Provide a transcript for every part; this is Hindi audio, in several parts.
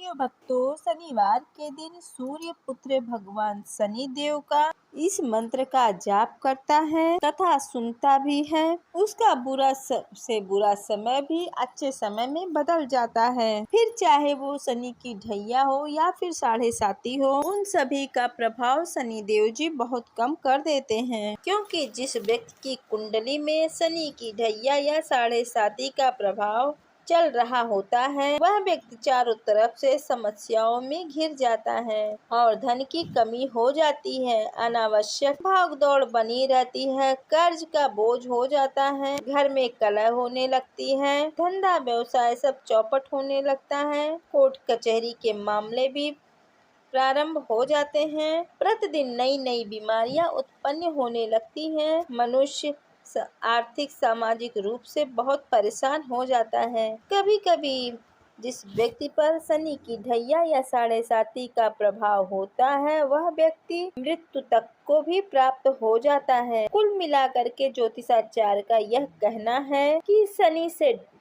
प्रिय भक्तों, शनिवार के दिन सूर्य पुत्र भगवान शनि देव का इस मंत्र का जाप करता है तथा सुनता भी है। उसका से बुरा समय भी अच्छे समय में बदल जाता है। फिर चाहे वो शनि की ढैया हो या फिर 7.5 हो, उन सभी का प्रभाव शनि देव जी बहुत कम कर देते हैं। क्योंकि जिस व्यक्ति की कुंडली में शनि की ढैया या 7.5 का प्रभाव चल रहा होता है, वह व्यक्ति चारों तरफ से समस्याओं में घिर जाता है और धन की कमी हो जाती है। अनावश्यक भागदौड़ बनी रहती है, कर्ज का बोझ हो जाता है, घर में कलह होने लगती है, धंधा व्यवसाय सब चौपट होने लगता है, कोर्ट कचहरी के मामले भी प्रारंभ हो जाते हैं। प्रतिदिन नई नई बीमारियां उत्पन्न होने लगती हैं। मनुष्य आर्थिक सामाजिक रूप से बहुत परेशान हो जाता है। कभी कभी जिस व्यक्ति पर शनि की ढैया या 7.5 का प्रभाव होता है, वह व्यक्ति मृत्यु तक को भी प्राप्त हो जाता है। कुल मिलाकर के ज्योतिषाचार्य का यह कहना है कि शनि से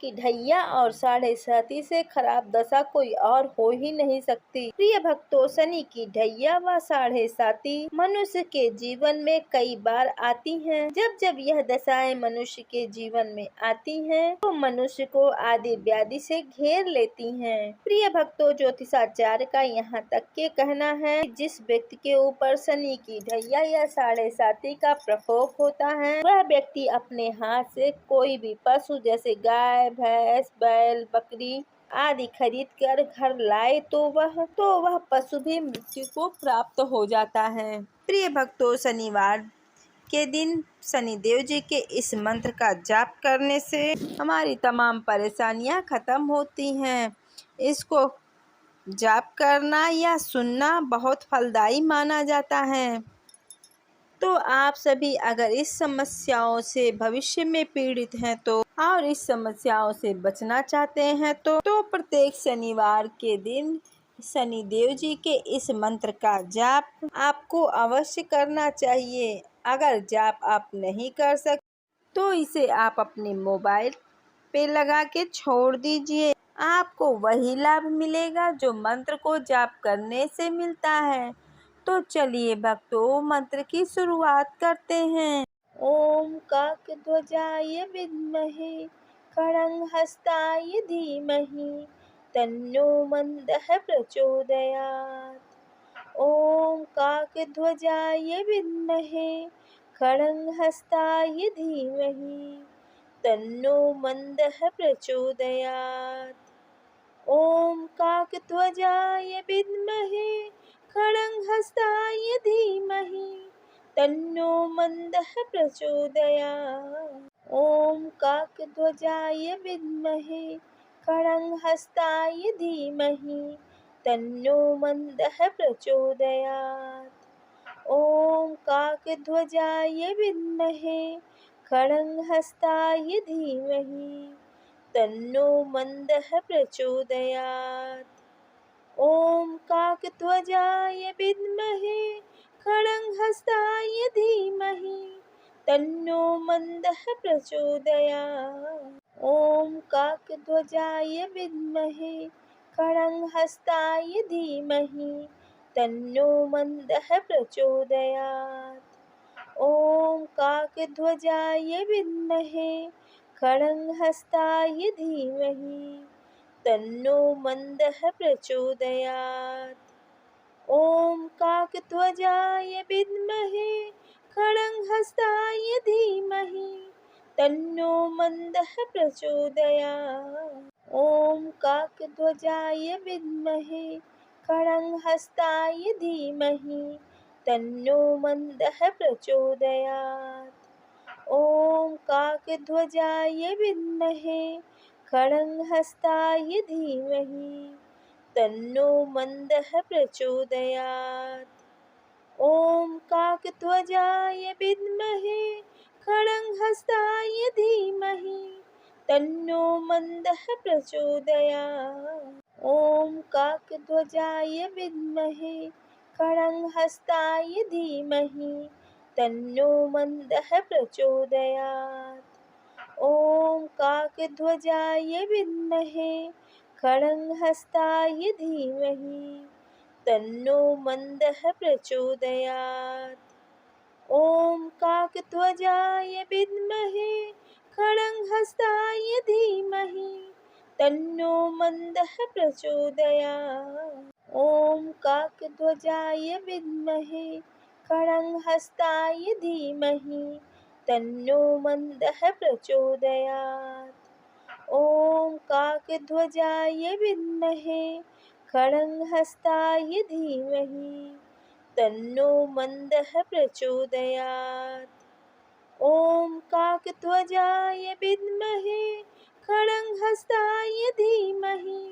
की ढैया और 7.5 से खराब दशा कोई और हो ही नहीं सकती। प्रिय भक्तों, शनि की ढैया व 7.5 मनुष्य के जीवन में कई बार आती हैं। जब जब यह दशाएं मनुष्य के जीवन में आती हैं, तो मनुष्य को आदि व्याधि से घेर लेती हैं। प्रिय भक्तों, ज्योतिषाचार्य का यहाँ तक के कहना है, जिस व्यक्ति के ऊपर शनि की ढैया या 7.5 का प्रकोप होता है, वह व्यक्ति अपने हाथ से कोई भी पशु जैसे गाय, भैंस, बैल, बकरी आदि खरीद कर घर लाए तो वह पशु भी मृत्यु को प्राप्त हो जाता है। प्रिय भक्तों, शनिवार के दिन शनिदेव जी के इस मंत्र का जाप करने से हमारी तमाम परेशानियां खत्म होती हैं। इसको जाप करना या सुनना बहुत फलदायी माना जाता है। तो आप सभी अगर इस समस्याओं से भविष्य में पीड़ित हैं तो और इस समस्याओं से बचना चाहते हैं तो प्रत्येक शनिवार के दिन शनिदेव जी के इस मंत्र का जाप आपको अवश्य करना चाहिए। अगर जाप आप नहीं कर सकते तो इसे आप अपने मोबाइल पे लगा के छोड़ दीजिए। आपको वही लाभ मिलेगा जो मंत्र को जाप करने से मिलता है। तो चलिए भक्तों, मंत्र की शुरुआत करते हैं। ओम काकध्वजाय विद्महे खड्गहस्ताय धीमहि तन्नो मंदः प्रचोदयात्। ओम काकध्वजाय विद्महे खड्गहस्ताय धीमहि तन्नो मंदः प्रचोदयात्। ओम काकध्वजाय विद्महे खड्गहस्ताय धीमहि तन्नो मंदः प्रचोदयात्। ओम काकध्वजाय विद्महे खड्गहस्ताय धीमहि तन्नो मंदः प्रचोदयात्। ओम काकध्वजाय विद्महे खड्गहस्ताय धीमहि तन्नो मंदः प्रचोदयात्। ओम काकध्वजाय विद्महे खड्गहस्ताय धीमहि तन्नो मंदः प्रचोदयात्। ओम काकध्वजाय विद्महे खड्गहस्ताय धीमहि तन्नो मंदः प्रचोदयात्। ओम काकध्वजाय विद्महे खड्गहस्ताय धीमहि तन्नो मंदः प्रचोदयात्। ओम काकध्वजाय विद्महे खड्गहस्ताय धीमहि तन्नो मंदः प्रचोदयात्। ओम काकध्वजाय विद्महे खड्गहस्ताय धीमहि तन्नो मंदः प्रचोदयात्। ओम काकध्वजाय विद्महे खड्गहस्ताय धीमहि तन्नो मंदः प्रचोदयात्। ओम काकध्वजाय विद्महे खड्गहस्ताय धीमहि तन्नो मंदः प्रचोदयात्। ओम काकध्वजाय विद्महे खड्गहस्ताय धीमहि तन्नो मंदः प्रचोदयात्। ओम काकध्वजाय विद्महे खड्गहस्ताय धीमहि तन्नो मन्दः प्रचोदयात्। ॐ काकध्वजाय विद्महे खड्गहस्ताय धीमहि तन्नो मन्दः प्रचोदयात्। ॐ काकध्वजाय विद्महे खड्गहस्ताय धीमहि तन्नो मन्दः प्रचोदयात्। ॐ काकध्वजाय विद्महे खड्गहस्ताय धीमहि तन्नो मन्दः प्रचोदयात्। ॐ काकध्वजाय विद्महे खड्गहस्ताय धीमहि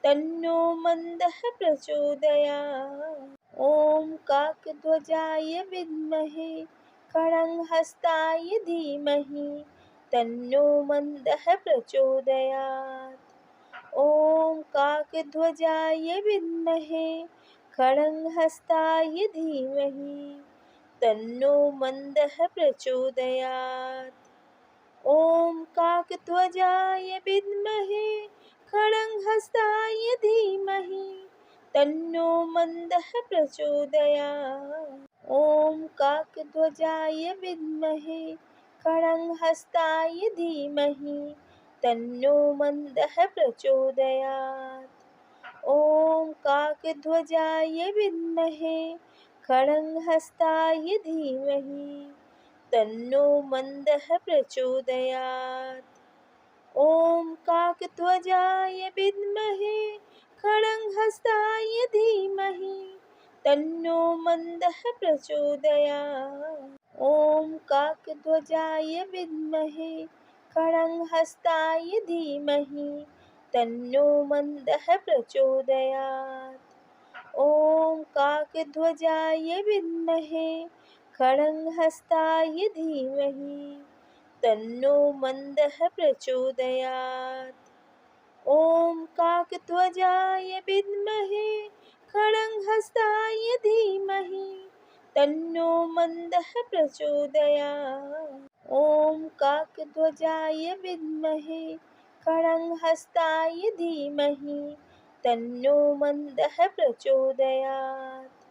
तन्नो मन्दः प्रचोदयात्। ॐ काकध्वजाय विद्महे खड्गहस्ताय धीमहि तन्नो मन्दः प्रचोदयात्। ॐ काकध्वजाय विद्महे खड्गहस्ताय धीमहि तन्नो मन्दः प्रचोदयात्। ॐ काकध्वजाय विद्महे खड्गहस्ताय धीमहि तन्नो मन्दः प्रचोदयात्। ॐ काकध्वजाय विद्महे खड्गहस्ताय धीमहि तन्नो मन्दः प्रचोदयात्। ॐ काकध्वजाय विद्महे खड्गहस्ताय धीमहि तन्नो मन्दः प्रचोदयात्। ॐ काकध्वजाय विद्महे खड्गहस्ताय धीमहि तन्नो मन्दः प्रचोदयात्। ॐ काकध्वजाय विद्महे खड्गहस्ताय धीमहि तन्नो मन्दः प्रचोदयात्। ॐ काकध्वजाय विद्महे खड्गहस्ताय धीमहि तन्नो मन्दः प्रचोदयात्। ॐ काकध्वजाय विद्महे खड्गहस्ताय धीमहि तन्नो मन्दः प्रचोदयात्। ॐ काकध्वजाय विद्महे खड्गहस्ताय धीमहि तन्नो मन्दः प्रचोदयात्।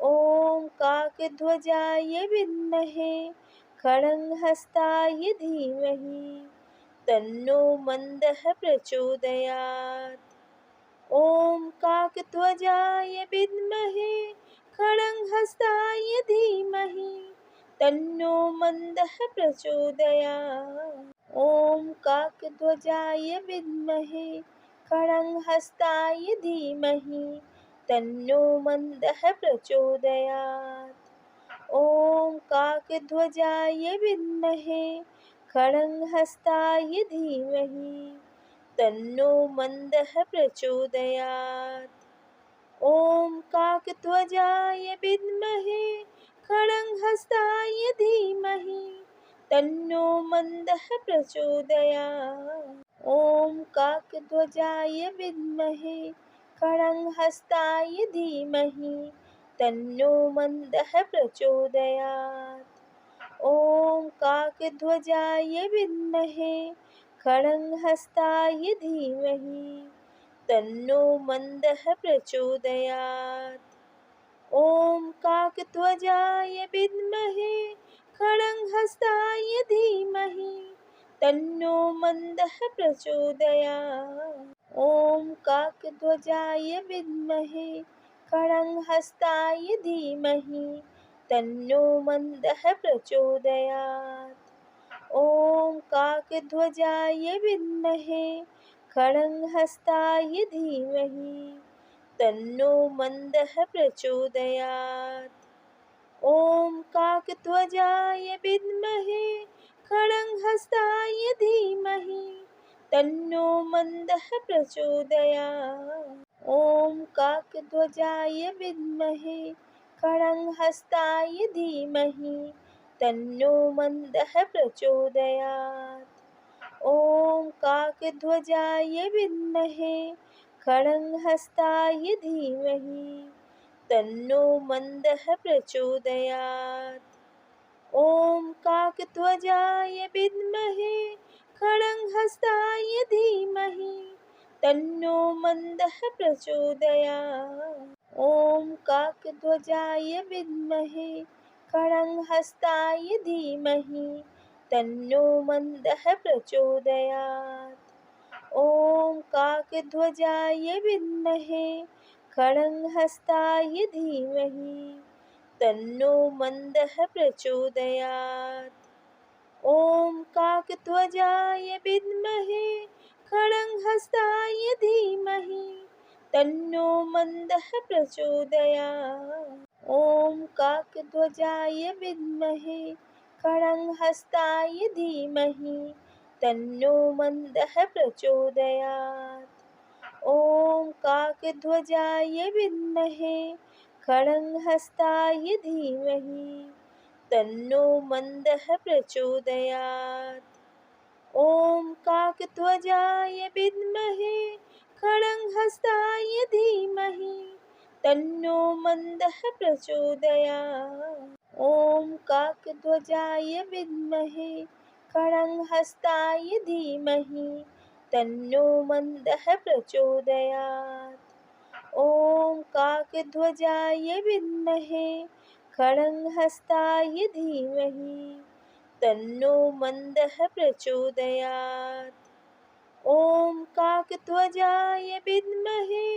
ॐ काकध्वजाय विद्महे खड्गहस्ताय धीमहि तन्नो मन्दः प्रचोदयात्। ॐ काकध्वजाय विद्महे खड्गहस्ताय धीमहि तन्नो मन्दः प्रचोदयात्। ॐ काकध्वजाय विद्महे खड्गहस्ताय धीमहि तन्नो मन्दः प्रचोदयात्। ॐ काकध्वजाय विद्महे खड्गहस्ताय धीमहि तन्नो मन्दः प्रचोदयात्। ॐ काकध्वजाय विद्महे खड्गहस्ताय धीमहि तन्नो मन्दः प्रचोदयात्। ॐ काकध्वजाय विद्महे खड्गहस्ताय धीमहि तन्नो मन्दः प्रचोदयात्। ॐ काकध्वजाय विद्महे खड्गहस्ताय धीमहि तन्नो मन्दः प्रचोदयात्। ॐ काकध्वजाय विद्महे खड्गहस्ताय धीमहि तन्नो मन्दः प्रचोदयात्। ॐ काकध्वजाय विद्महे खड्गहस्ताय धीमहि तन्नो मन्दः प्रचोदयात्। ॐ काकध्वजाय विद्महे खड्गहस्ताय धीमहि तन्नो मन्दः प्रचोदयात्। ॐ काकध्वजाय विद्महे खड्गहस्ताय धीमहि तन्नो मन्दः प्रचोदयात्। ॐ काकध्वजाय विद्महे खड्गहस्ताय धीमहि तन्नो मन्दः प्रचोदयात्। ॐ काकध्वजाय विद्महे खड्गहस्ताय धीमहि तन्नो मन्दः प्रचोदयात्। ॐ काकध्वजाय विद्महे खड्गहस्ताय धीमहि तन्नो मन्दः प्रचोदयात्। ॐ काकध्वजाय विद्महे खड्गहस्ताय धीमहि तन्नो मन्दः प्रचोदयात्। ॐ काकध्वजाय विद्महे खड्गहस्ताय धीमहि तन्नो मन्दः प्रचोदयात्। ॐ काकध्वजाय विद्महे खड्गहस्ताय धीमहि तन्नो मन्दः प्रचोदयात्। ॐ काकध्वजाय विद्महे खड्गहस्ताय धीमहि तन्नो मन्दः प्रचोदयात्। ॐ काकध्वजाय विद्महे खड्गहस्ताय धीमहि तन्नो मन्दः प्रचोदयात्। ॐ काकध्वजाय विद्महे खड्गहस्ताय धीमहि तन्नो मन्दः प्रचोदयात्। ॐ काकध्वजाय विद्महे खड्गहस्ताय धीमहि तन्नो मन्दः प्रचोदयात्। ॐ काकध्वजाय विद्महे खड्गहस्ताय धीमहि तन्नो मन्दः प्रचोदयात्। ॐ काकध्वजाय विद्महे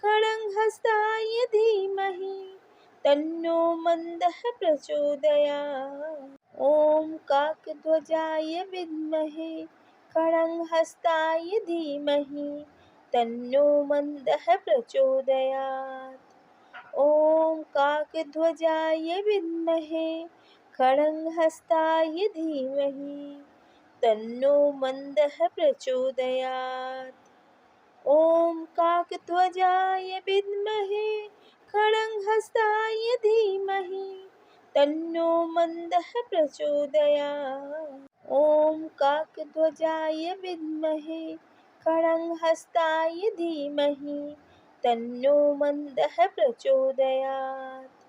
खड्गहस्ताय धीमहि तन्नो मन्दः प्रचोदयात्। ॐ काकध्वजाय विद्महे खड्गहस्ताय धीमहि तन्नो मन्दः प्रचोदयात्। ॐ काकध्वजाय विद्महे खड्गहस्ताय धीमहि तन्नो मन्दः प्रचोदयात्। ॐ काकध्वजाय विद्महे खड्गहस्ताय धीमहि तन्नो मन्दः प्रचोदयात्। ॐ काकध्वजाय विद्महे खड्गहस्ताय धीमहि तन्नो मन्दः प्रचोदयात्।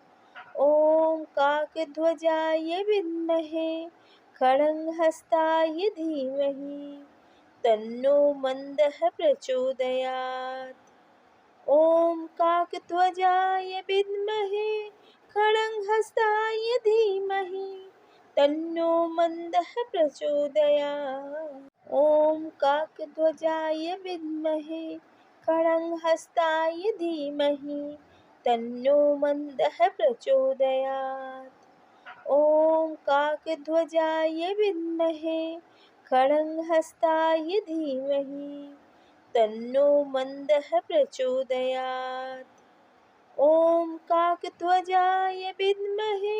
ॐ काकध्वजाय विद्महे खड्गहस्ताय धीमहि तन्नो मन्दः प्रचोदयात्। ॐ काकध्वजाय विद्महे खड्गहस्ताय धीमहि तन्नो मन्दः प्रचोदयात्। ॐ काकध्वजाय विद्महे खड्गहस्ताय धीमहि तन्नो मन्दः प्रचोदयात्। ॐ काकध्वजाय विद्महे खड्गहस्ताय धीमहि तन्नो मन्दः प्रचोदयात्। ॐ काकध्वजाय विद्महे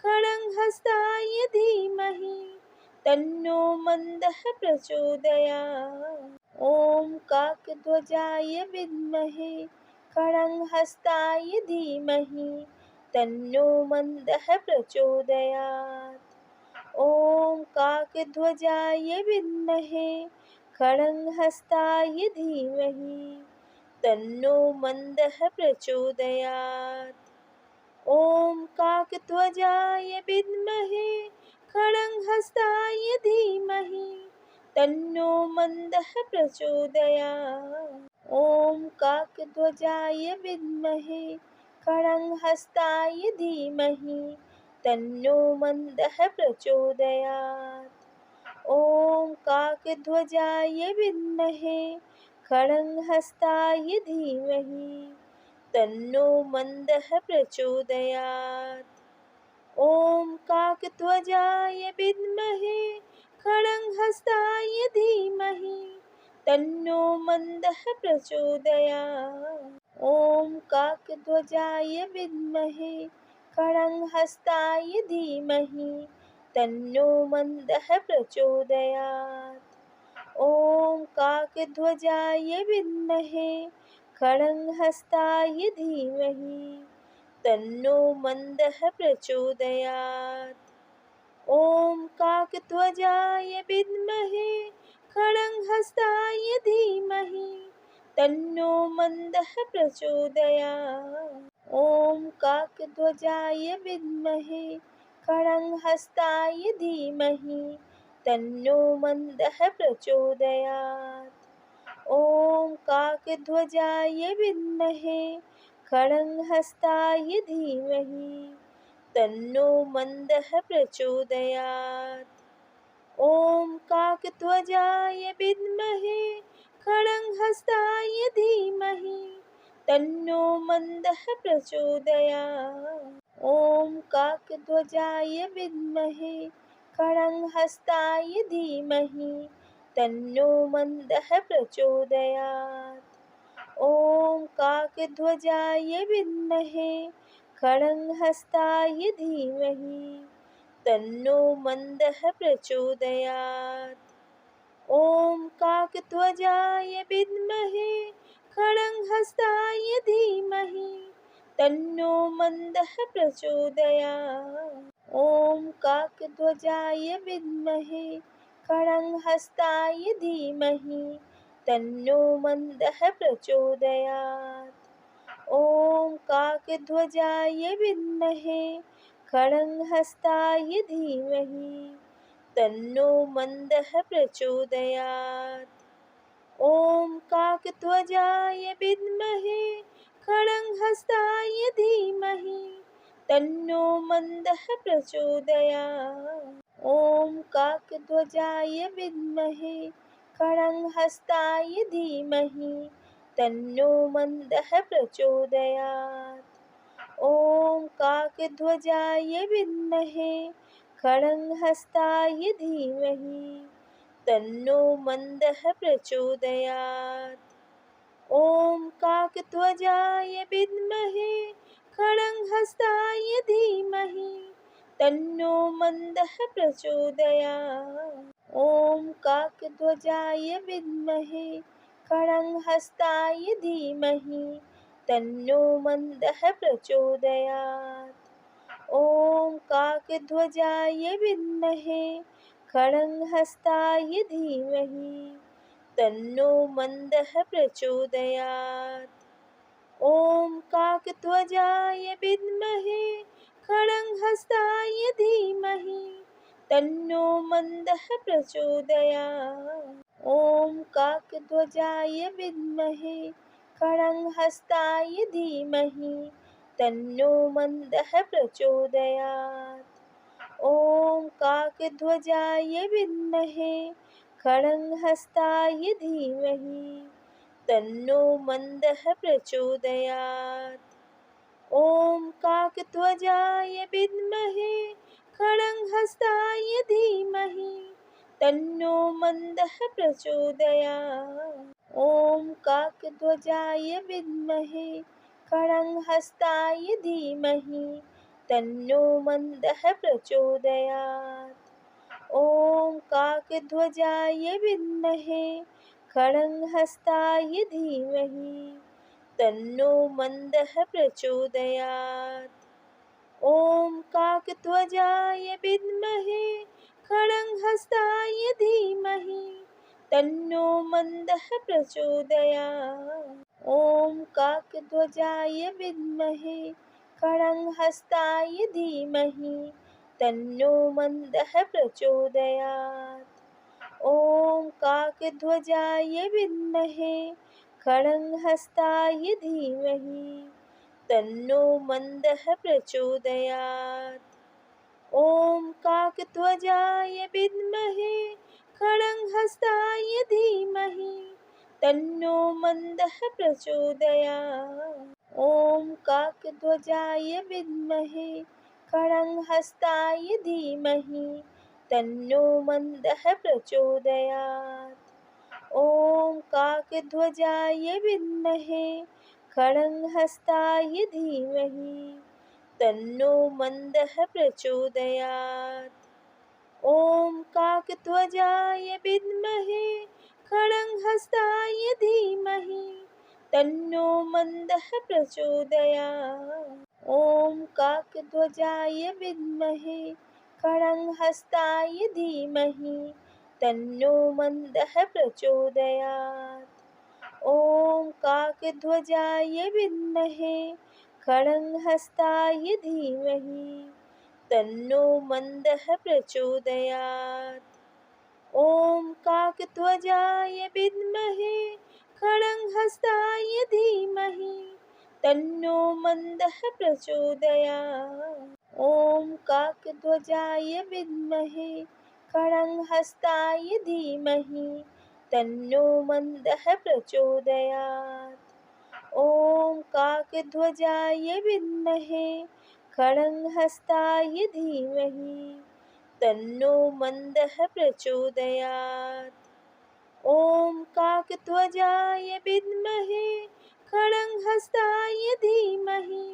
खड्गहस्ताय धीमहि तन्नो मन्दः प्रचोदयात्। ॐ काकध्वजाय विद्महे खड्गहस्ताय धीमहि तन्नो मन्दः प्रचोदयात्। ॐ काकध्वजाय विद्महे खड्गहस्ताय धीमहि तन्नो मन्दः प्रचोदयात्। ॐ काकध्वजाय विद्महे खड्गहस्ताय धीमहि तन्नो मन्दः प्रचोदयात्। ॐ काकध्वजाय विद्महे खड्गहस्ताय धीमहि तन्नो मन्दः प्रचोदयात्। ॐ काकध्वजाय विद्महे खड्गहस्ताय धीमहि तन्नो मन्दः प्रचोदयात्। ॐ काकध्वजाय विद्महे खड्गहस्ताय धीमहि तन्नो मन्दः प्रचोदयात्। ॐ काकध्वजाय विद्महे खड्गहस्ताय धीमहि तन्नो मन्दः प्रचोदयात्। ॐ काकध्वजाय विद्महे खड्गहस्ताय धीमहि तन्नो मन्दः प्रचोदयात्। ॐ काकध्वजाय विद्महे खड्गहस्ताय धीमहि तन्नो मन्दः प्रचोदयात्। ॐ काकध्वजाय विद्महे खड्गहस्ताय धीमहि तन्नो मन्दः प्रचोदयात्। ॐ काकध्वजाय विद्महे खड्गहस्ताय धीमहि तन्नो मन्दः प्रचोदयात्। ॐ काकध्वजाय विद्महे खड्गहस्ताय धीमहि तन्नो मन्दः प्रचोदयात्। ॐ काकध्वजाय विद्महे खड्गहस्ताय धीमहि तन्नो मन्दः प्रचोदयात्। ॐ काकध्वजाय विद्महे खड्गहस्ताय धीमहि तन्नो मन्दः प्रचोदयात्। ॐ काकध्वजाय विद्महे खड्गहस्ताय धीमहि तन्नो मन्दः प्रचोदयात्। ॐ काकध्वजाय विद्महे खड्गहस्ताय धीमहि तन्नो मन्दः प्रचोदयात्। ॐ काकध्वजाय विद्महे खड्गहस्ताय धीमहि तन्नो मन्दः प्रचोदयात्। ॐ काकध्वजाय विद्महे खड्गहस्ताय धीमहि तन्नो मन्दः प्रचोदयात्। ॐ काकध्वजाय विद्महे खड्गहस्ताय धीमहि तन्नो मन्दः प्रचोदयात्। ॐ काकध्वजाय विद्महे खड्गहस्ताय धीमहि तन्नो मन्दः प्रचोदयात्। ॐ काकध्वजाय विद्महे खड्गहस्ताय धीमहि तन्नो मन्दः प्रचोदयात्। ॐ काकध्वजाय विद्महे खड्गहस्ताय धीमहि तन्नो मन्दः प्रचोदयात्। ॐ काकध्वजाय विद्महे खड्गहस्ताय धीमहि तन्नो मन्दः प्रचोदयात्। ॐ काकध्वजाय विद्महे खड्गहस्ताय धीमहि तन्नो मन्दः प्रचोदयात्। ॐ काकध्वजाय विद्महे खड्गहस्ताय धीमहि तन्नो मन्दः प्रचोदयात्। ॐ काकध्वजाय विद्महे खड्गहस्ताय धीमहि तन्नो मन्दः प्रचोदयात्। ॐ काकध्वजाय विद्महे खड्गहस्ताय धीमहि तन्नो मन्दः प्रचोदयात्। ॐ काकध्वजाय विद्महे खड्गहस्ताय धीमहि तन्नो मन्दः प्रचोदयात्। ॐ काकध्वजाय विद्महे खड्गहस्ताय धीमहि तन्नो मन्दः प्रचोदयात्। ॐ काकध्वजाय विद्महे खड्गहस्ताय धीमहि तन्नो मन्दः प्रचोदयात्। ॐ काकध्वजाय विद्महे खड्गहस्ताय धीमहि तन्नो मन्दः प्रचोदयात्। ॐ काकध्वजाय विद्महे खड्गहस्ताय धीमहि तन्नो मन्दः प्रचोदयात्। ॐ काकध्वजाय विद्महे खड्गहस्ताय धीमहि तन्नो मन्दः प्रचोदयात्। ॐ काकध्वजाय विद्महे खड्गहस्ताय धीमहि तन्नो मन्दः प्रचोदयात्। ॐ काकध्वजाय विद्महे खड्गहस्ताय धीमहि तन्नो मन्दः प्रचोदयात्। ॐ काकध्वजाय विद्महे खड्गहस्ताय धीमहि तन्नो मन्दः प्रचोदयात्। ॐ काकध्वजाय विद्महे खड्गहस्ताय धीमहि तन्नो मन्दः प्रचोदयात्। ॐ काकध्वजाय विद्महे खड्गहस्ताय धीमहि तन्नो मन्दः प्रचोदयात्। ॐ काकध्वजाय विद्महे खड्गहस्ताय धीमहि तन्नो मन्दः प्रचोदयात्। ॐ काकध्वजाय विद्महे खड्गहस्ताय धीमहि तन्नो मन्दः प्रचोदयात्। ॐ काकध्वजाय विद्महे खड्गहस्ताय धीमहि तन्नो मन्दः प्रचोदयात्। ॐ काकध्वजाय विद्महे खड्गहस्ताय धीमहि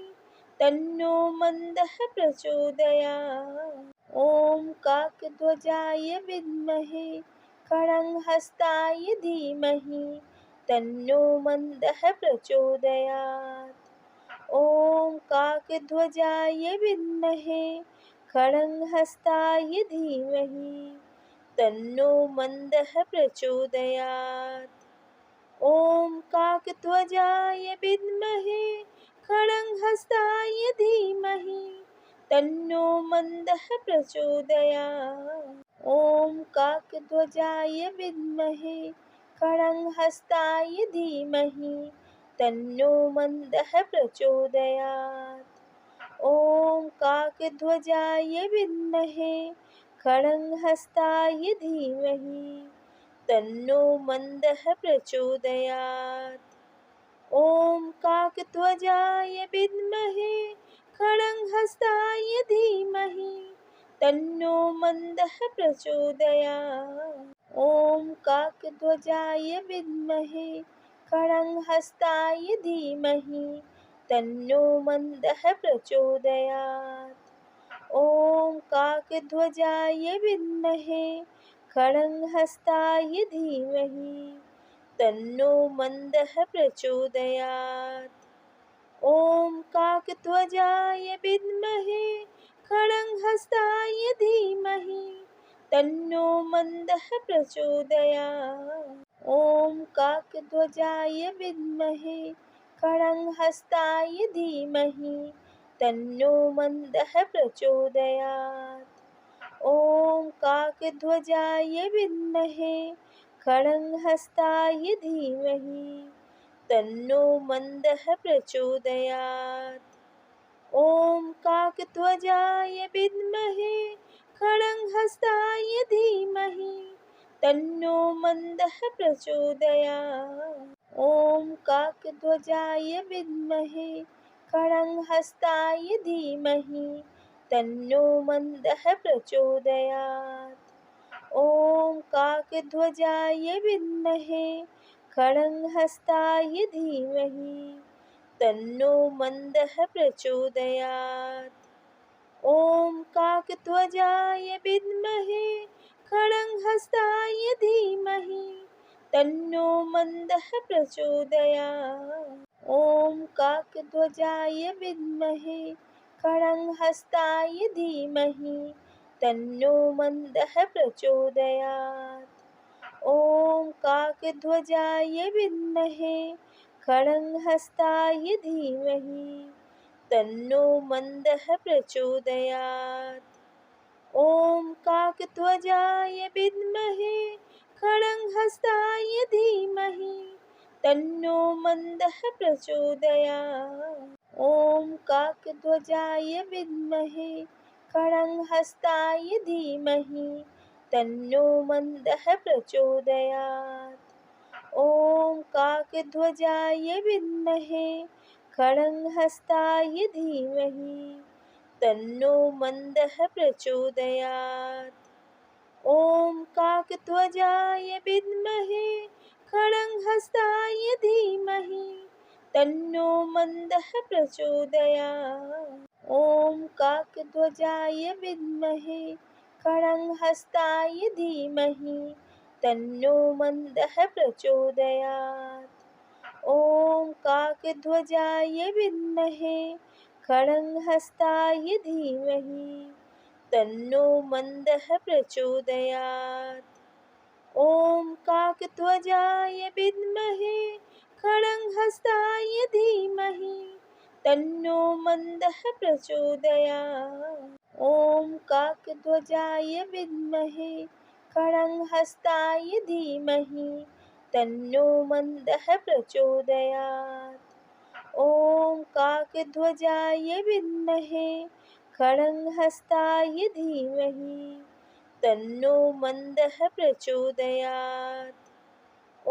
तन्नो मन्दः प्रचोदयात्। ॐ काकध्वजाय विद्महे खड्गहस्ताय धीमहि तन्नो मन्दः प्रचोदयात्। ॐ काकध्वजाय विद्महे खड्गहस्ताय धीमहि तन्नो मन्दः प्रचोदयात्। ॐ काकध्वजाय विद्महे खड्गहस्ताय धीमहि तन्नो मन्दः प्रचोदयात्। ॐ काकध्वजाय विद्महे खड्गहस्ताय धीमहि तन्नो मन्दः प्रचोदयात्। ॐ काकध्वजाय विद्महे खड्गहस्ताय धीमहि तन्नो मन्दः प्रचोदयात्। ॐ काकध्वजाय विद्महे खड्गहस्ताय धीमहि तन्नो मन्दः प्रचोदयात्। ॐ काकध्वजाय विद्महे खड्गहस्ताय धीमहि तन्नो मन्दः प्रचोदयात्। ॐ काकध्वजाय विद्महे खड्गहस्ताय धीमहि तन्नो मन्दः प्रचोदयात्। ॐ काकध्वजाय विद्महे खड्गहस्ताय धीमहि तन्नो मन्दः प्रचोदयात्। ॐ काकध्वजाय विद्महे खड्गहस्ताय धीमहि तन्नो मन्दः प्रचोदयात्। ॐ काकध्वजाय विद्महे खड्गहस्ताय धीमहि तन्नो मन्दः प्रचोदयात्। ॐ काकध्वजाय विद्महे खड्गहस्ताय धीमहि तन्नो मन्दः प्रचोदयात्। ॐ काकध्वजाय विद्महे खड्गहस्ताय धीमहि तन्नो मन्दः प्रचोदयात्। ॐ काकध्वजाय विद्महे खड्गहस्ताय धीमहि तन्नो मन्दः प्रचोदयात्। ॐ काकध्वजाय विद्महे खड्गहस्ताय धीमहि तन्नो मन्दः प्रचोदयात्। ॐ काकध्वजाय विद्महे खड्गहस्ताय धीमहि तन्नो मन्दः प्रचोदयात्। ॐ काकध्वजाय विद्महे खड्गहस्ताय धीमहि तन्नो मन्दः प्रचोदयात्। ॐ काकध्वजाय विद्महे खड्गहस्ताय धीमहि तन्नो मन्दः प्रचोदयात्। ॐ काकध्वजाय विद्महे खड्गहस्ताय धीमहि तन्नो मन्दः प्रचोदयात्। ॐ काकध्वजाय विद्महे खड्गहस्ताय धीमहि तन्नो मन्दः प्रचोदयात्। ॐ काकध्वजाय विद्महे खड्गहस्ताय धीमहि तन्नो मन्दः प्रचोदयात्। ॐ काकध्वजाय विद्महे खड्गहस्ताय धीमहि तन्नो मन्दः प्रचोदयात्। ॐ काकध्वजाय विद्महे खड्गहस्ताय धीमहि तन्नो मन्दः प्रचोदयात्। ॐ काकध्वजाय विद्महे खड्गहस्ताय धीमहि तन्नो मन्दः प्रचोदयात्। ॐ काकध्वजाय विद्महे खड्गहस्ताय धीमहि तन्नो मन्दः प्रचोदयात्। ॐ काकध्वजाय विद्महे खड्गहस्ताय धीमहि तन्नो मन्दः प्रचोदयात्।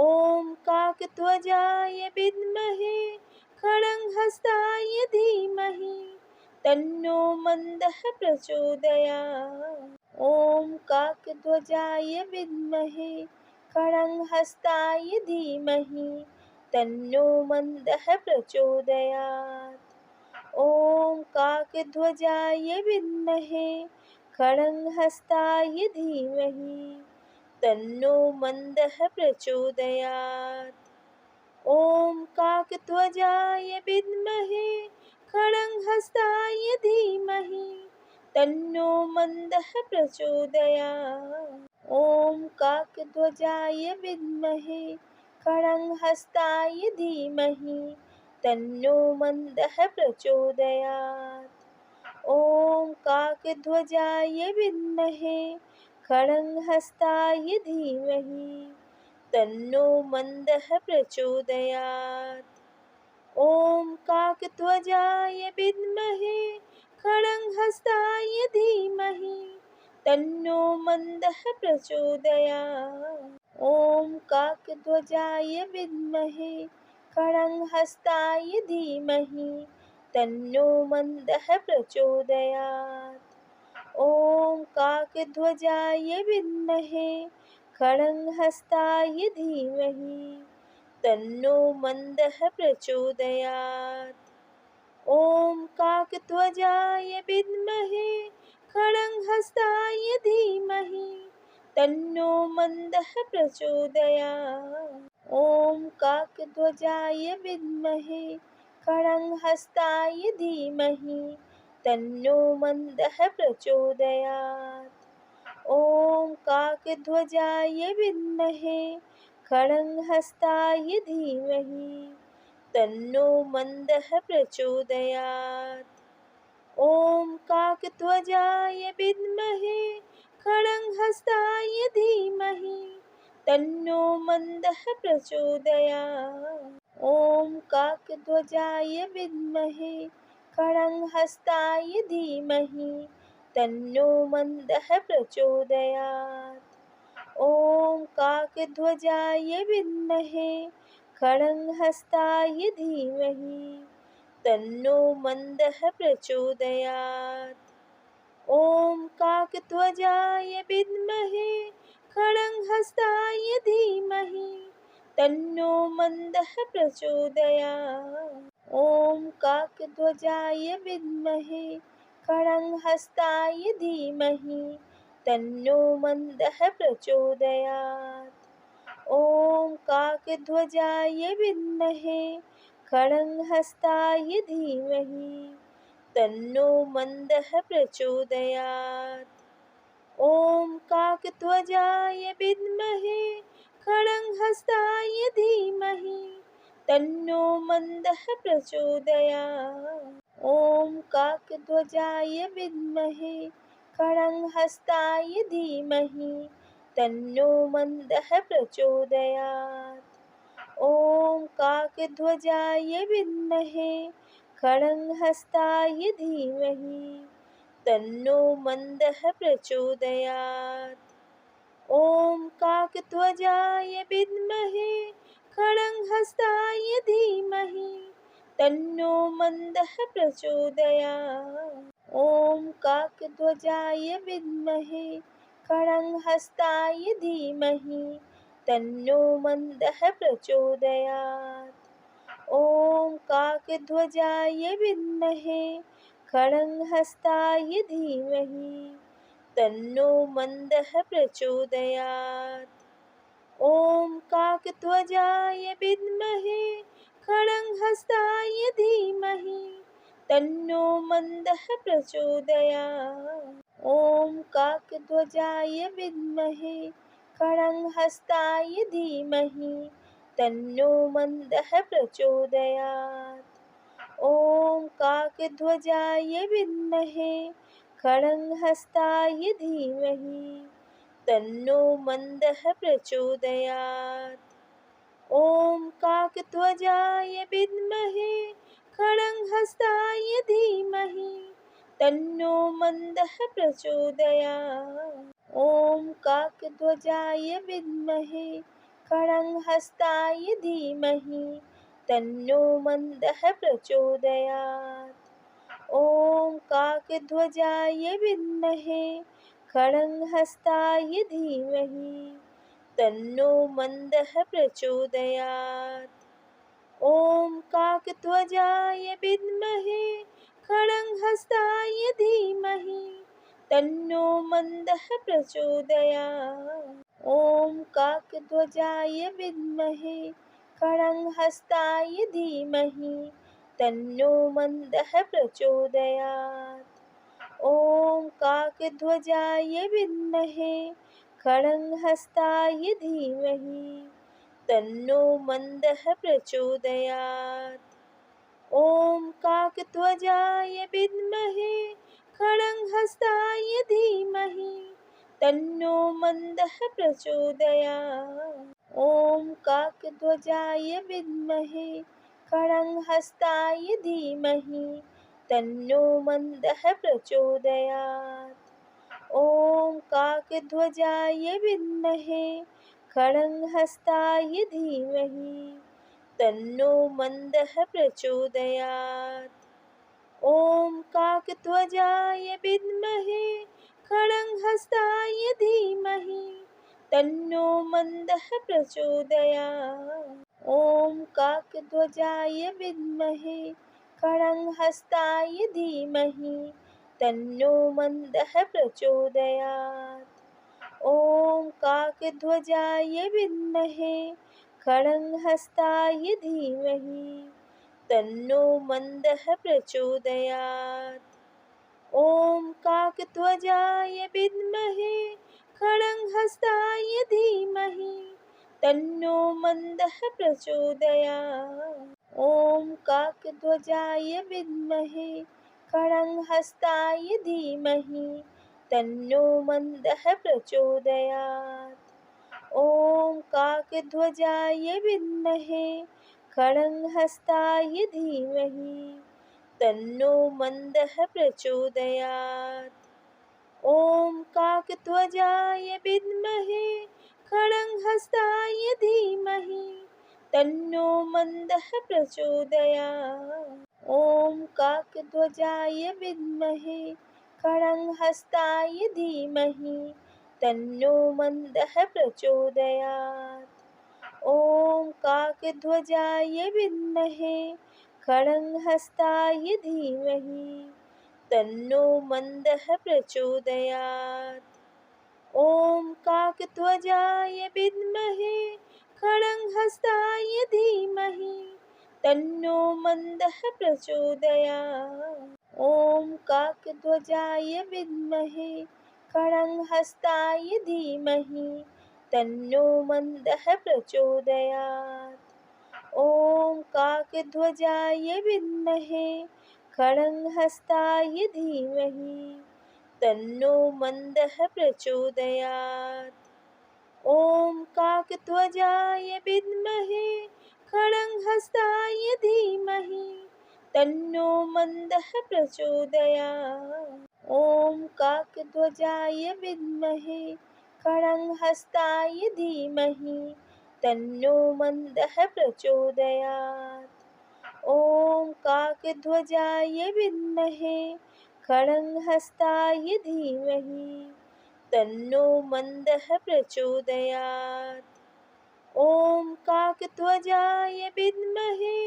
ॐ काकध्वजाय विद्महे खड्गहस्ताय धीमहि तन्नो मन्दः प्रचोदयात्। ॐ काकध्वजाय विद्महे खड्गहस्ताय धीमहि तन्नो मन्दः प्रचोदयात्। ॐ काकध्वजाय विद्महे खड्गहस्ताय धीमहि तन्नो मन्दः प्रचोदयात्। ॐ काकध्वजाय विद्महे खड्गहस्ताय धीमहि तन्नो मन्दः प्रचोदयात्। ॐ काकध्वजाय विद्महे खड्गहस्ताय धीमहि तन्नो मन्दः प्रचोदयात्। ॐ काकध्वजाय विद्महे खड्गहस्ताय धीमहि तन्नो मन्दः प्रचोदयात्। ॐ काकध्वजाय विद्महे खड्गहस्ताय धीमहि तन्नो मन्दः प्रचोदयात्। ॐ काकध्वजाय विद्महे खड्गहस्ताय धीमहि तन्नो मन्दः प्रचोदयात्। ॐ काकध्वजाय विद्महे खड्गहस्ताय धीमहि तन्नो मन्दः प्रचोदयात्। ॐ काकध्वजाय विद्महे खड्गहस्ताय धीमहि तन्नो मन्दः प्रचोदयात्। ॐ काकध्वजाय विद्महे खड्गहस्ताय धीमहि तन्नो मन्दः प्रचोदयात्। ॐ काकध्वजाय विद्महे खड्गहस्ताय धीमहि तन्नो मन्दः प्रचोदयात्। ॐ काकध्वजाय विद्महे खड्गहस्ताय धीमहि तन्नो मन्दः प्रचोदयात्। ॐ काकध्वजाय विद्महे खड्गहस्ताय धीमहि तन्नो मन्दः प्रचोदयात्। ॐ काकध्वजाय विद्महे खड्गहस्ताय धीमहि तन्नो मन्दः प्रचोदयात्। ॐ काकध्वजाय विद्महे खड्गहस्ताय धीमहि तन्नो मन्दः प्रचोदयात्। ॐ काकध्वजाय विद्महे खड्गहस्ताय धीमहि तन्नो मन्दः प्रचोदयात्। ॐ काकध्वजाय विद्महे खड्गहस्ताय धीमहि तन्नो मन्दः प्रचोदयात्। ॐ काकध्वजाय विद्महे खड्गहस्ताय धीमहि तन्नो मन्दः प्रचोदयात्। ॐ काकध्वजाय विद्महे खड्गहस्ताय धीमहि तन्नो मन्दः प्रचोदयात्। ॐ काकध्वजाय विद्महे खड्गहस्ताय धीमहि तन्नो मन्दः प्रचोदयात्। ॐ काकध्वजाय विद्महे खड्गहस्ताय धीमहि तन्नो मन्दः प्रचोदयात्। ॐ काकध्वजाय विद्महे खड्गहस्ताय धीमहि तन्नो मन्दः प्रचोदयात्। ॐ काकध्वजाय विद्महे खड्गहस्ताय धीमहि तन्नो मन्दः प्रचोदयात्। ॐ काकध्वजाय विद्महे खड्गहस्ताय धीमहि तन्नो मन्दः प्रचोदयात्। ॐ काकध्वजाय विद्महे खड्गहस्ताय धीमहि तन्नो मन्दः प्रचोदयात्। ॐ काकध्वजाय विद्महे खड्गहस्ताय धीमहि तन्नो मन्दः प्रचोदयात्। ॐ काकध्वजाय विद्महे खड्गहस्ताय धीमहि तन्नो मन्दः प्रचोदयात्। ॐ काकध्वजाय विद्महे खड्गहस्ताय धीमहि तन्नो मन्दः प्रचोदयात्। ॐ काकध्वजाय विद्महे खड्गहस्ताय धीमहि तन्नो मन्दः प्रचोदयात्। ॐ काकध्वजाय विद्महे खड्गहस्ताय धीमहि तन्नो मन्दः प्रचोदयात्। ॐ काकध्वजाय विद्महे खड्गहस्ताय धीमहि तन्नो मन्दः प्रचोदयात्। ॐ काकध्वजाय विद्महे खड्गहस्ताय धीमहि तन्नो मन्दः प्रचोदयात्। ॐ काकध्वजाय विद्महे खड्गहस्ताय धीमहि तन्नो मन्दः प्रचोदयात्। ॐ काकध्वजाय विद्महे खड्गहस्ताय धीमहि तन्नो मन्दः प्रचोदयात्। ॐ काकध्वजाय विद्महे खड्गहस्ताय धीमहि तन्नो मन्दः प्रचोदयात्। ॐ काकध्वजाय विद्महे खड्गहस्ताय धीमहि तन्नो मन्दः प्रचोदयात्। ॐ काकध्वजाय विद्महे खड्गहस्ताय धीमहि तन्नो मन्दः प्रचोदयात्। ॐ काकध्वजाय विद्महे खड्गहस्ताय धीमहि तन्नो मन्दः प्रचोदयात्। ॐ काकध्वजाय विद्महे खड्गहस्ताय धीमहि तन्नो मन्दः प्रचोदयात्। ॐ काकध्वजाय विद्महे खड्गहस्ताय धीमहि तन्नो मन्दः प्रचोदयात्। ॐ काकध्वजाय विद्महे खड्गहस्ताय धीमहि तन्नो मन्दः प्रचोदयात्। ॐ काकध्वजाय विद्महे खड्गहस्ताय धीमहि तन्नो मन्दः प्रचोदयात्। ॐ काकध्वजाय विद्महे खड्गहस्ताय धीमहि तन्नो मन्दः प्रचोदयात्। ॐ काकध्वजाय विद्महे खड्गहस्ताय धीमहि तन्नो मन्दः प्रचोदयात्। ॐ काकध्वजाय विद्महे खड्गहस्ताय धीमहि तन्नो मन्दः प्रचोदयात्। ॐ काकध्वजाय विद्महे खड्गहस्ताय धीमहि तन्नो मन्दः प्रचोदयात्। ॐ काकध्वजाय विद्महे खड्गहस्ताय धीमहि तन्नो मन्दः प्रचोदयात्। ॐ काकध्वजाय विद्महे खड्गहस्ताय धीमहि तन्नो मन्दः प्रचोदयात्। ॐ काकध्वजाय विद्महे खड्गहस्ताय धीमहि तन्नो मन्दः प्रचोदयात्। ॐ काकध्वजाय विद्महे खड्गहस्ताय धीमहि तन्नो मन्दः प्रचोदयात्। ॐ काकध्वजाय विद्महे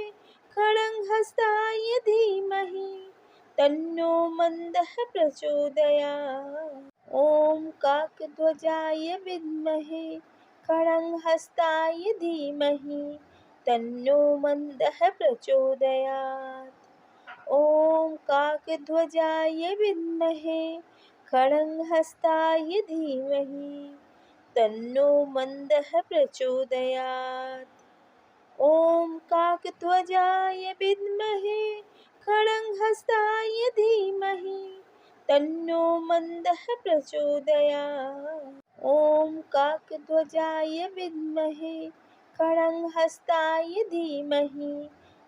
खड्गहस्ताय धीमहि तन्नो मन्दः प्रचोदयात्। ॐ काकध्वजाय विद्महे खड्गहस्ताय धीमहि तन्नो मन्दः प्रचोदयात्। ॐ काकध्वजाय विद्महे खड्गहस्ताय धीमहि तन्नो मन्दः प्रचोदयात्। ॐ काकध्वजाय विद्महे खड्गहस्ताय धीमहि तन्नो मन्दः प्रचोदयात्। ॐ काकध्वजाय विद्महे खड्गहस्ताय धीमहि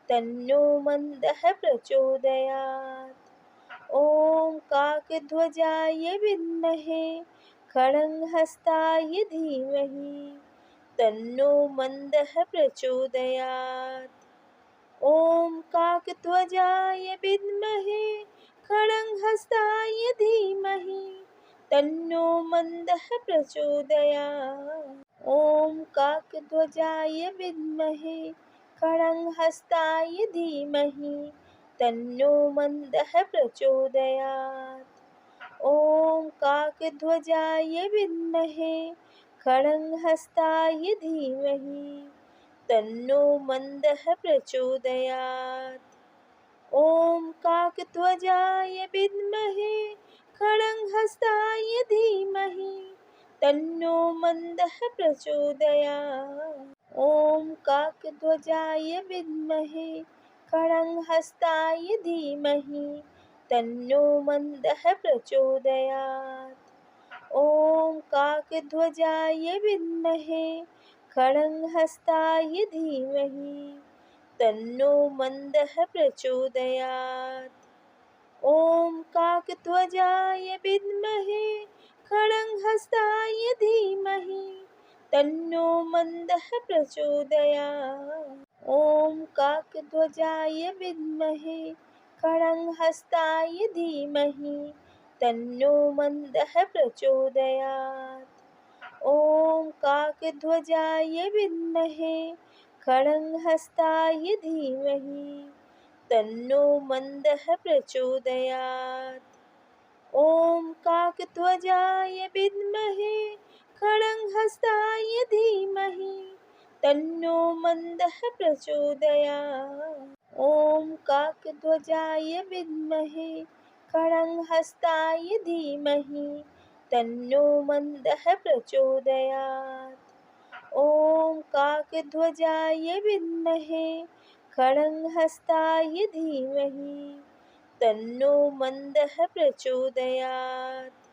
तन्नो मन्दः प्रचोदयात्। ॐ काकध्वजाय विद्महे खड्गहस्ताय धीमहि तन्नो मन्दः प्रचोदयात्। ॐ काकध्वजाय विद्महे खड्गहस्ताय धीमहि तन्नो मन्दः प्रचोदयात्। ॐ काकध्वजाय विद्महे खड्गहस्ताय धीमहि तन्नो मन्दः प्रचोदयात्। ॐ काकध्वजाय विद्महे खड्गहस्ताय धीमहि तन्नो मन्दः प्रचोदयात्। ॐ काकध्वजाय विद्महे खड्गहस्ताय धीमहि तन्नो मन्दः प्रचोदयात्। ॐ काकध्वजाय विद्महे खड्गहस्ताय धीमहि तन्नो मन्दः प्रचोदयात्। ॐ काकध्वजाय विद्महे खड्गहस्ताय धीमहि तन्नो मन्दः प्रचोदयात्। ॐ काकध्वजाय विद्महे खड्गहस्ताय धीमहि तन्नो मन्दः प्रचोदयात्। ॐ काकध्वजाय विद्महे खड्गहस्ताय धीमहि तन्नो मन्दः प्रचोदयात्। ॐ काकध्वजाय विद्महे खड्गहस्ताय धीमहि तन्नो मन्दः प्रचोदयात्। ॐ काकध्वजाय विद्महे खड्गहस्ताय धीमहि तन्नो मन्दः प्रचोदयात्। ॐ काकध्वजाय विद्महे खड्गहस्ताय धीमहि तन्नो मन्दः प्रचोदयात्। ॐ काकध्वजाय विद्महे खड्गहस्ताय धीमहि तन्नो मन्दः प्रचोदयात्।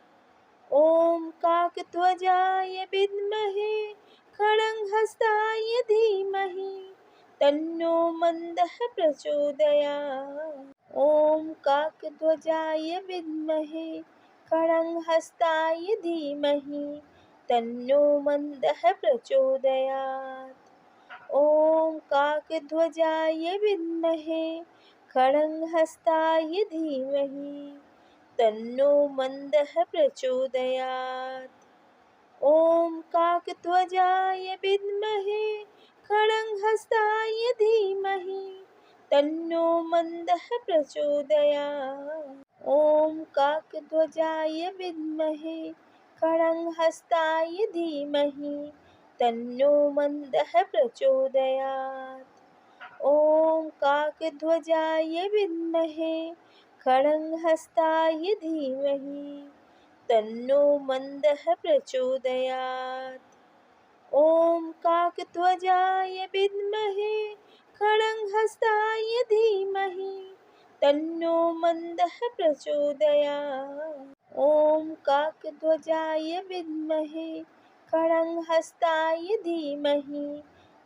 ॐ काकध्वजाय विद्महे खड्गहस्ताय धीमहि तन्नो मन्दः प्रचोदयात्। ॐ काकध्वजाय विद्महे खड्गहस्ताय धीमहि तन्नो मन्दः प्रचोदयात्। ॐ काकध्वजाय विद्महे खड्गहस्ताय धीमहि तन्नो मन्दः प्रचोदयात्। ॐ काकध्वजाय विद्महे खड्गहस्ताय धीमहि तन्नो मन्दः प्रचोदयात्। ॐ काकध्वजाय विद्महे खड्गहस्ताय धीमहि तन्नो मन्दः प्रचोदयात्। ॐ काकध्वजाय विद्महे खड्गहस्ताय धीमहि तन्नो मन्दः प्रचोदयात्। ॐ काकध्वजाय विद्महे खड्गहस्ताय धीमहि तन्नो मन्दः प्रचोदयात्। ॐ काकध्वजाय विद्महे खड्गहस्ताय धीमहि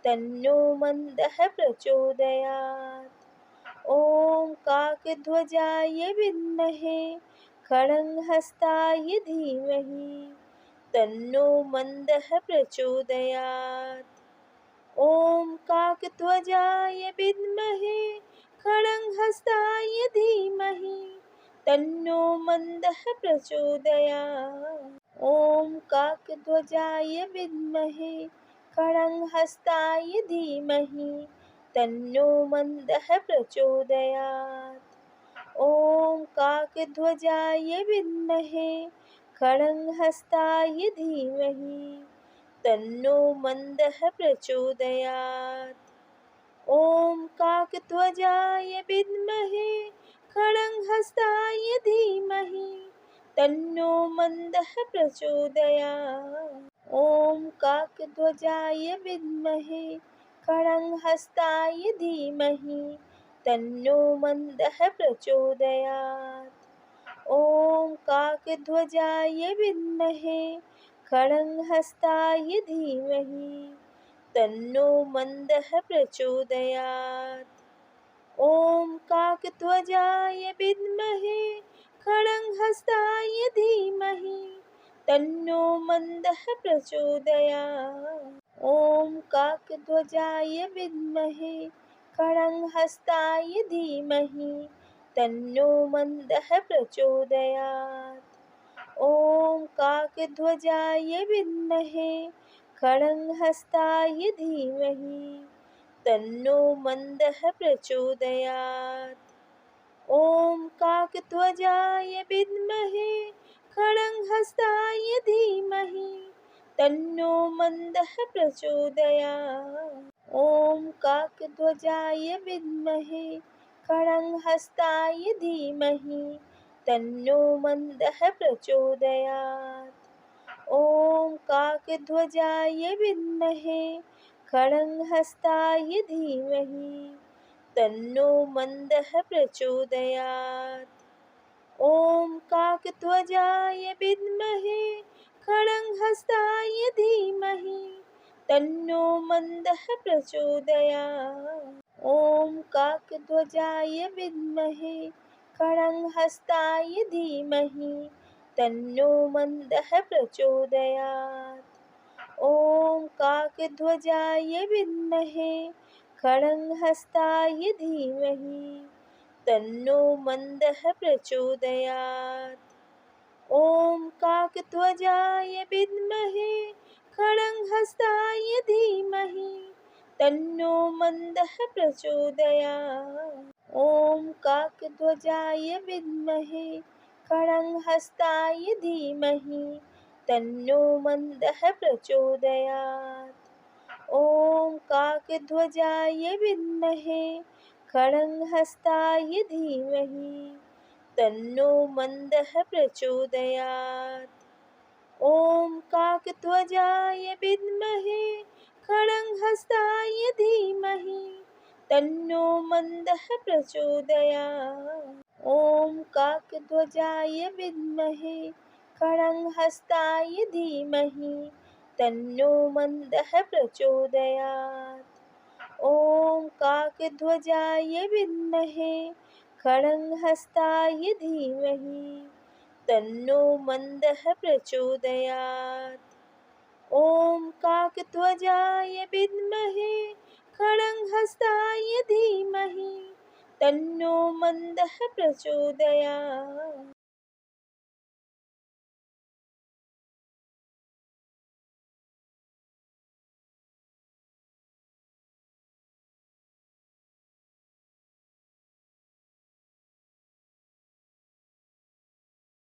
तन्नो मन्दः प्रचोदयात्। ॐ काकध्वजाय विद्महे खड्गहस्ताय धीमहि तन्नो मन्दः प्रचोदयात्। ॐ काकध्वजाय विद्महे खड्गहस्ताय धीमहि तन्नो मन्दः प्रचोदयात्। ॐ काकध्वजाय विद्महे खड्गहस्ताय धीमहि तन्नो मन्दः प्रचोदयात्। ॐ काकध्वजाय विद्महे खड्गहस्ताय धीमहि तन्नो मन्दः प्रचोदयात्। ॐ काकध्वजाय विद्महे खड्गहस्ताय धीमहि तन्नो मन्दः प्रचोदयात्। ॐ काकध्वजाय विद्महे खड्गहस्ताय धीमहि तन्नो मन्दः प्रचोदयात्। ॐ काकध्वजाय विद्महे खड्गहस्ताय धीमहि तन्नो मन्दः प्रचोदयात्। ॐ काकध्वजाय विद्महे खड्गहस्ताय धीमहि तन्नो मन्दः प्रचोदयात्। ॐ काकध्वजाय विद्महे खड्गहस्ताय धीमहि तन्नो मन्दः प्रचोदयात्। ॐ काकध्वजाय विद्महे खड्गहस्ताय धीमहि तन्नो मन्दः प्रचोदयात्। ॐ काकध्वजाय विद्महे खड्गहस्ताय धीमहि तन्नो मन्दः प्रचोदयात्। ॐ काकध्वजाय विद्महे खड्गहस्ताय धीमहि तन्नो मन्दः प्रचोदयात्। ॐ काकध्वजाय विद्महे खड्गहस्ताय धीमहि तन्नो मन्दः प्रचोदयात्। ॐ काकध्वजाय विद्महे खड्गहस्ताय धीमहि तन्नो मन्दः प्रचोदयात्। ॐ काकध्वजाय विद्महे खड्गहस्ताय धीमहि तन्नो मन्दः प्रचोदयात्। ॐ काकध्वजाय विद्महे खड्गहस्ताय धीमहि तन्नो मन्दः प्रचोदयात्। ॐ काकध्वजाय विद्महे खड्गहस्ताय धीमहि तन्नो मन्दः प्रचोदयात्। ॐ काकध्वजाय विद्महे खड्गहस्ताय धीमहि तन्नो मन्दः प्रचोदयात्। ॐ काकध्वजाय विद्महे खड्गहस्ताय धीमहि तन्नो मन्दः प्रचोदयात्। ॐ काकध्वजाय विद्महे खड्गहस्ताय धीमहि तन्नो मन्दः प्रचोदयात्। ॐ काकध्वजाय विद्महे खड्गहस्ताय धीमहि तन्नो मन्दः प्रचोदयात्। ॐ काकध्वजाय विद्महे खड्गहस्ताय धीमहि तन्नो मन्दः प्रचोदयात्। ॐ काकध्वजाय विद्महे खड्गहस्ताय धीमहि तन्नो मन्दः प्रचोदयात्।